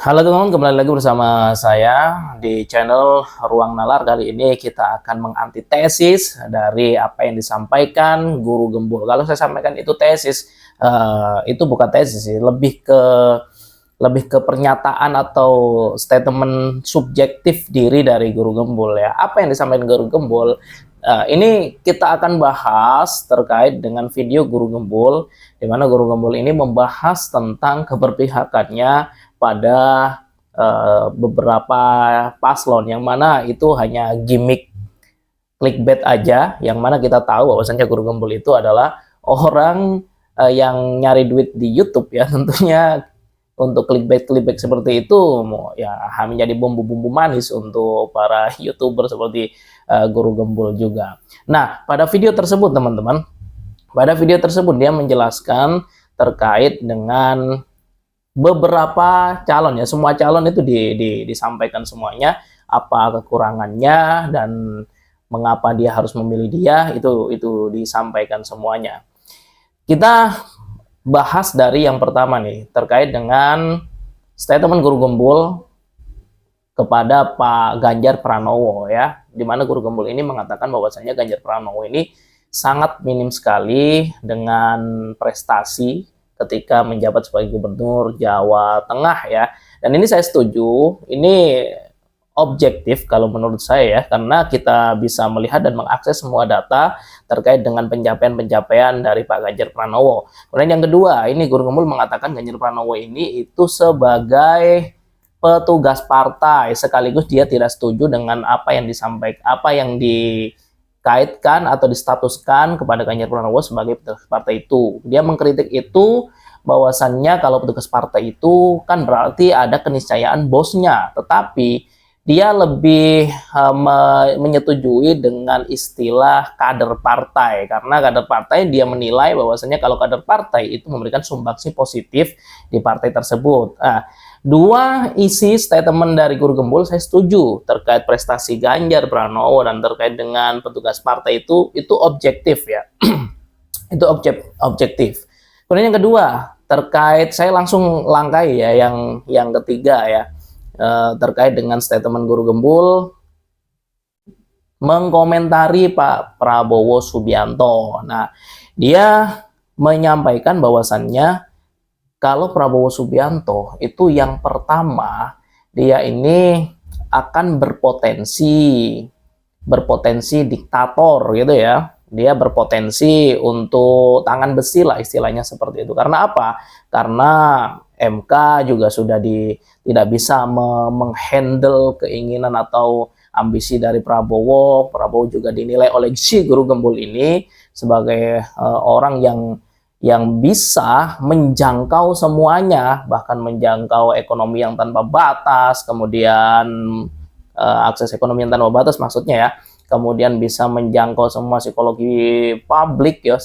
Halo teman-teman, kembali lagi bersama saya di channel Ruang Nalar. Kali ini kita akan mengantitesis dari apa yang disampaikan Guru Gembul. Kalau saya sampaikan itu tesis, itu bukan tesis sih, lebih ke pernyataan atau statement subjektif diri dari Guru Gembul ya. Apa yang disampaikan Guru Gembul? Ini kita akan bahas terkait dengan video Guru Gembul, di mana Guru Gembul ini membahas tentang keberpihakannya pada beberapa paslon, yang mana itu hanya gimmick clickbait aja, yang mana kita tahu bahwasanya Guru Gembul itu adalah orang yang nyari duit di YouTube ya. Tentunya untuk clickbait seperti itu ya menjadi bumbu-bumbu manis untuk para YouTuber seperti Guru Gembul juga. Nah, pada video tersebut teman-teman, dia menjelaskan terkait dengan beberapa calon ya, semua calon itu disampaikan semuanya, apa kekurangannya dan mengapa dia harus memilih dia, itu disampaikan semuanya. Kita bahas dari yang pertama nih, terkait dengan statement Guru Gembul kepada Pak Ganjar Pranowo ya, di mana Guru Gembul ini mengatakan bahwasanya Ganjar Pranowo ini sangat minim sekali dengan prestasi ketika menjabat sebagai Gubernur Jawa Tengah ya. Dan ini saya setuju, ini objektif kalau menurut saya ya, karena kita bisa melihat dan mengakses semua data terkait dengan pencapaian-pencapaian dari Pak Ganjar Pranowo. Kemudian yang kedua, ini Guru Gembul mengatakan Ganjar Pranowo ini itu sebagai petugas partai, sekaligus dia tidak setuju dengan apa yang disampaikan, apa yang dikaitkan atau distatuskan kepada Ganjar Pranowo sebagai petugas partai itu. Dia mengkritik itu bahwasannya kalau petugas partai itu kan berarti ada keniscayaan bosnya, tetapi dia lebih menyetujui dengan istilah kader partai, karena kader partai dia menilai bahwasanya kalau kader partai itu memberikan sumbangsi positif di partai tersebut. Nah, dua isi statement dari Guru Gembul saya setuju terkait prestasi Ganjar Pranowo dan terkait dengan petugas partai itu objektif ya. Itu objektif. Kemudian yang kedua, terkait, saya langsung langkai ya, yang ketiga ya, terkait dengan statement Guru Gembul mengkomentari Pak Prabowo Subianto. Nah, dia menyampaikan bahwasannya kalau Prabowo Subianto itu yang pertama, dia ini akan berpotensi diktator gitu ya. Dia berpotensi untuk tangan besi lah, istilahnya seperti itu. Karena apa? Karena MK juga sudah tidak bisa menghandle keinginan atau ambisi dari Prabowo. Prabowo juga dinilai oleh si Guru Gembul ini sebagai orang yang bisa menjangkau semuanya, bahkan menjangkau ekonomi yang tanpa batas, kemudian akses ekonomi yang tanpa batas maksudnya ya, kemudian bisa menjangkau semua psikologi publik ya.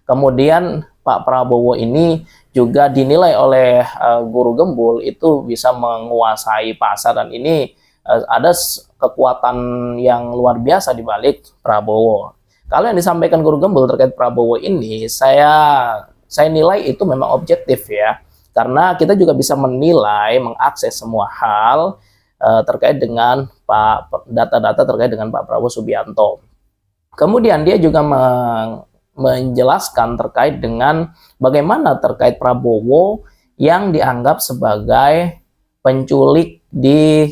Kemudian Pak Prabowo ini juga dinilai oleh Guru Gembul itu bisa menguasai pasar, dan ini ada kekuatan yang luar biasa di balik Prabowo. Kalau yang disampaikan Guru Gembul terkait Prabowo ini, saya nilai itu memang objektif ya, karena kita juga bisa menilai, mengakses semua hal terkait dengan data-data terkait dengan Pak Prabowo Subianto. Kemudian dia juga menjelaskan terkait dengan bagaimana terkait Prabowo yang dianggap sebagai penculik di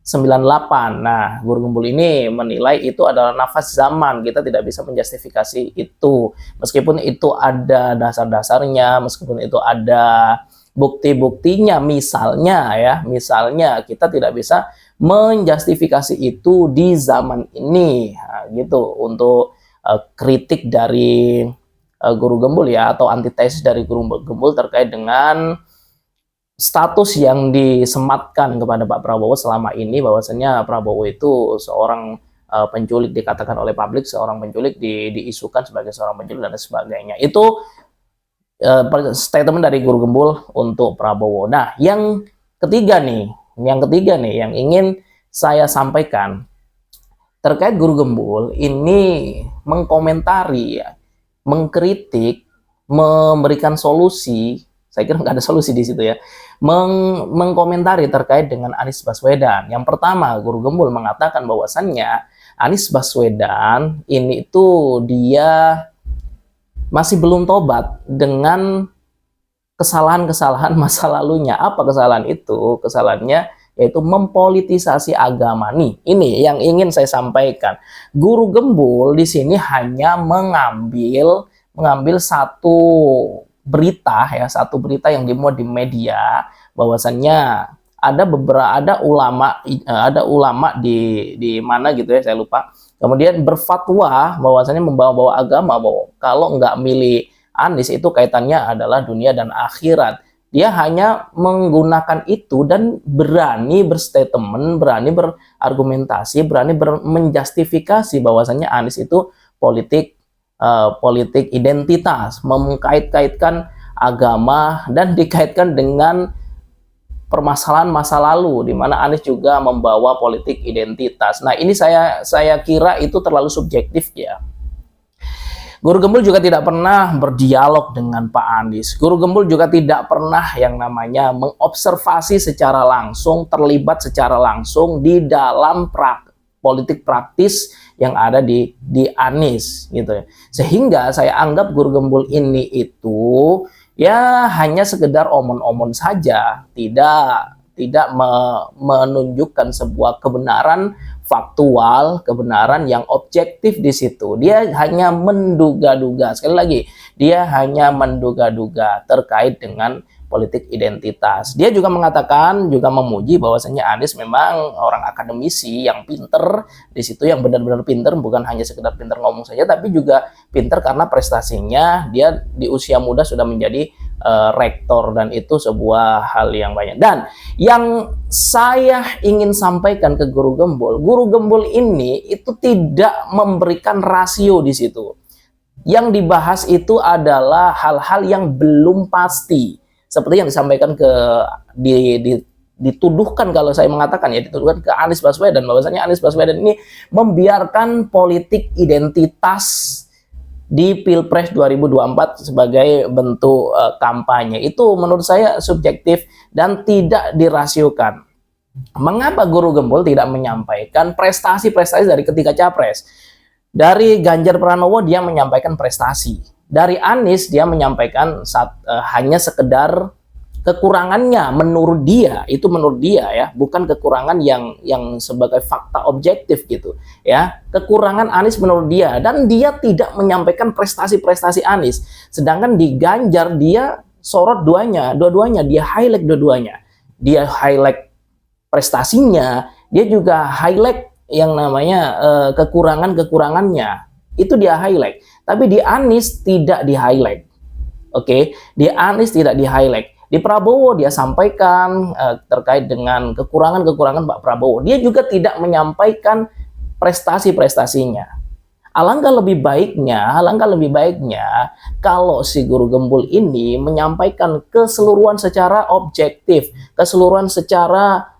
98. Nah, Guru Gembul ini menilai itu adalah nafas zaman. Kita tidak bisa menjustifikasi itu. Meskipun itu ada dasar-dasarnya, meskipun itu ada bukti-buktinya, misalnya kita tidak bisa menjustifikasi itu di zaman ini. Nah, gitu untuk kritik dari Guru Gembul ya, atau antitesis dari Guru Gembul terkait dengan status yang disematkan kepada Pak Prabowo selama ini, bahwasanya Prabowo itu seorang penculik, dikatakan oleh publik seorang penculik, diisukan sebagai seorang penculik dan sebagainya. Itu statement dari Guru Gembul untuk Prabowo. Nah, yang ketiga nih yang ingin saya sampaikan terkait Guru Gembul ini mengkomentari ya, mengkritik, memberikan solusi saya kira nggak ada solusi di situ ya, mengkomentari terkait dengan Anies Baswedan. Yang pertama, Guru Gembul mengatakan bahwasannya Anies Baswedan ini itu dia masih belum tobat dengan kesalahan-kesalahan masa lalunya. Apa kesalahan itu? Kesalahannya yaitu mempolitisasi agama. Nih, ini yang ingin saya sampaikan. Guru Gembul di sini hanya mengambil satu berita ya, satu berita yang dimuat di media bahwasannya ada ulama di mana gitu ya, saya lupa. Kemudian berfatwa bahwasannya membawa-bawa agama, bahwa kalau nggak milih Anies itu kaitannya adalah dunia dan akhirat. Dia hanya menggunakan itu dan berani berstatement, berani berargumentasi, berani menjustifikasi bahwasannya Anies itu politik identitas, mengkait-kaitkan agama dan dikaitkan dengan permasalahan masa lalu di mana Anies juga membawa politik identitas. Nah, ini saya kira itu terlalu subjektif ya. Guru Gembul juga tidak pernah berdialog dengan Pak Anies. Guru Gembul juga tidak pernah yang namanya mengobservasi secara langsung, terlibat secara langsung di dalam politik praktis yang ada di Anies gitu ya. Sehingga saya anggap Guru Gembul ini itu ya hanya sekedar omon-omon saja, tidak menunjukkan sebuah kebenaran faktual, kebenaran yang objektif di situ. Dia hanya menduga-duga. Sekali lagi, dia hanya menduga-duga terkait dengan politik identitas. Dia juga mengatakan, juga memuji bahwasanya Anies memang orang akademisi yang pinter di situ, yang benar-benar pinter, bukan hanya sekedar pinter ngomong saja, tapi juga pinter karena prestasinya. Dia di usia muda sudah menjadi rektor, dan itu sebuah hal yang banyak. Dan yang saya ingin sampaikan ke Guru Gembul ini itu tidak memberikan rasio di situ. Yang dibahas itu adalah hal-hal yang belum pasti, seperti yang disampaikan dituduhkan, kalau saya mengatakan ya, dituduhkan ke Anies Baswedan bahwasanya Anies Baswedan ini membiarkan politik identitas di Pilpres 2024 sebagai bentuk kampanye. Itu menurut saya subjektif dan tidak dirasiokan. Mengapa Guru Gembul tidak menyampaikan prestasi-prestasi dari ketika Capres? Dari Ganjar Pranowo dia menyampaikan prestasi. Dari Anies dia menyampaikan hanya sekedar kekurangannya menurut dia, itu menurut dia ya, bukan kekurangan yang sebagai fakta objektif gitu ya. Kekurangan Anies menurut dia, dan dia tidak menyampaikan prestasi-prestasi Anies. Sedangkan di Ganjar dia sorot dua-duanya, dia highlight dua-duanya. Dia highlight prestasinya, dia juga highlight yang namanya kekurangan-kekurangannya. Itu dia highlight. Tapi di Anies tidak di highlight. Oke, di Anies tidak di highlight. Di Prabowo dia sampaikan terkait dengan kekurangan-kekurangan Pak Prabowo. Dia juga tidak menyampaikan prestasi-prestasinya. Alangkah lebih baiknya kalau si Guru Gembul ini menyampaikan keseluruhan secara objektif, keseluruhan secara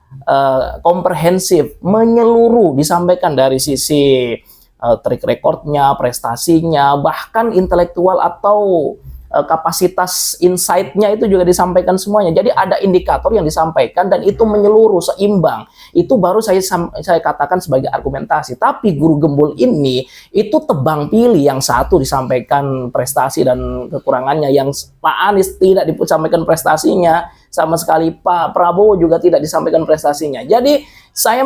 komprehensif, menyeluruh, disampaikan dari sisi track recordnya, prestasinya, bahkan intelektual atau kapasitas insight-nya itu juga disampaikan semuanya. Jadi ada indikator yang disampaikan dan itu menyeluruh, seimbang. Itu baru saya katakan sebagai argumentasi. Tapi Guru Gembul ini itu tebang pilih, yang satu disampaikan prestasi dan kekurangannya, yang Pak Anies tidak disampaikan prestasinya sama sekali, Pak Prabowo juga tidak disampaikan prestasinya. Jadi saya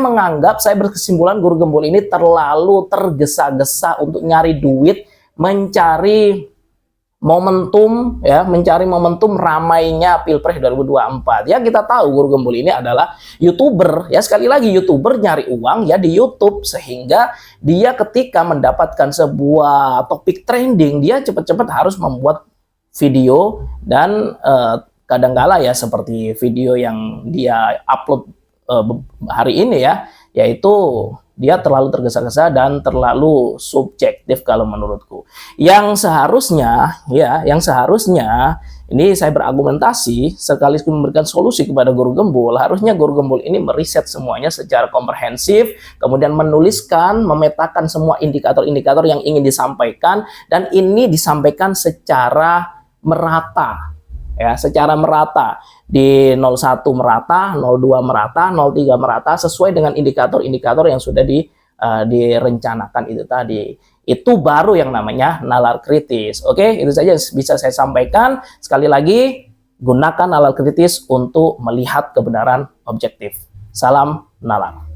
berkesimpulan Guru Gembul ini terlalu tergesa-gesa untuk nyari duit, mencari momentum ya, mencari momentum ramainya Pilpres 2024. Ya, kita tahu Guru Gembul ini adalah YouTuber ya, sekali lagi YouTuber nyari uang ya di YouTube, sehingga dia ketika mendapatkan sebuah topik trending dia cepat-cepat harus membuat video, dan kadangkala ya seperti video yang dia upload hari ini ya, yaitu dia terlalu tergesa-gesa dan terlalu subjektif kalau menurutku. Yang seharusnya ini saya berargumentasi sekaligus memberikan solusi kepada Guru Gembul. Harusnya Guru Gembul ini meriset semuanya secara komprehensif, kemudian menuliskan, memetakan semua indikator-indikator yang ingin disampaikan, dan ini disampaikan secara merata. ya, secara merata di 01 merata, 02 merata, 03 merata sesuai dengan indikator-indikator yang sudah direncanakan itu tadi. Itu baru yang namanya nalar kritis. Oke, itu saja bisa saya sampaikan. Sekali lagi, gunakan nalar kritis untuk melihat kebenaran objektif. Salam nalar.